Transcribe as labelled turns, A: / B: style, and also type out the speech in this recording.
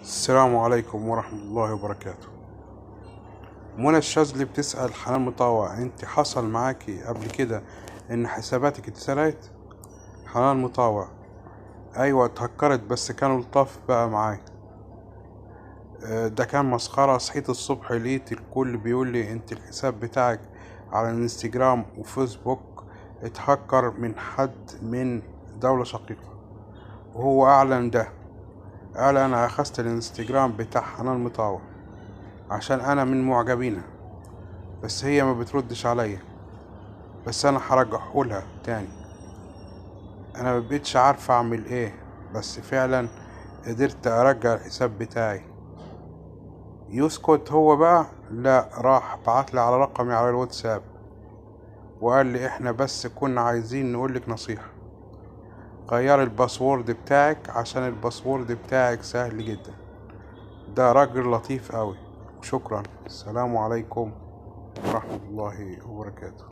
A: السلام عليكم ورحمة الله وبركاته. منى الشاذلي بتسأل حنان مطاوع: انت حصل معاكي قبل كده ان حساباتك اتسرقت؟ حنان مطاوع: ايوه اتهكرت، بس كانوا لطاف بقى معايا. ده كان مسخرة. صحيت الصبح لقيت الكل بيقول لي انت الحساب بتاعك على الانستجرام وفيسبوك اتهكر من حد من دولة شقيقة، وهو اعلن ده. قال انا اخذت الانستجرام بتاع حنان مطاوع عشان انا من معجبينها، بس هي ما بتردش عليا. بس انا هرجعهولها تاني. انا مبقتش عارفة اعمل ايه، بس فعلا قدرت ارجع الحساب بتاعي. يسكت هو بقى؟ لا، راح بعتلي على رقمي على الواتساب وقال لي احنا بس كنا عايزين نقولك نصيحة: غير الباسورد بتاعك عشان الباسورد بتاعك سهل جدا. ده راجل لطيف قوي. شكرا. السلام عليكم ورحمة الله وبركاته.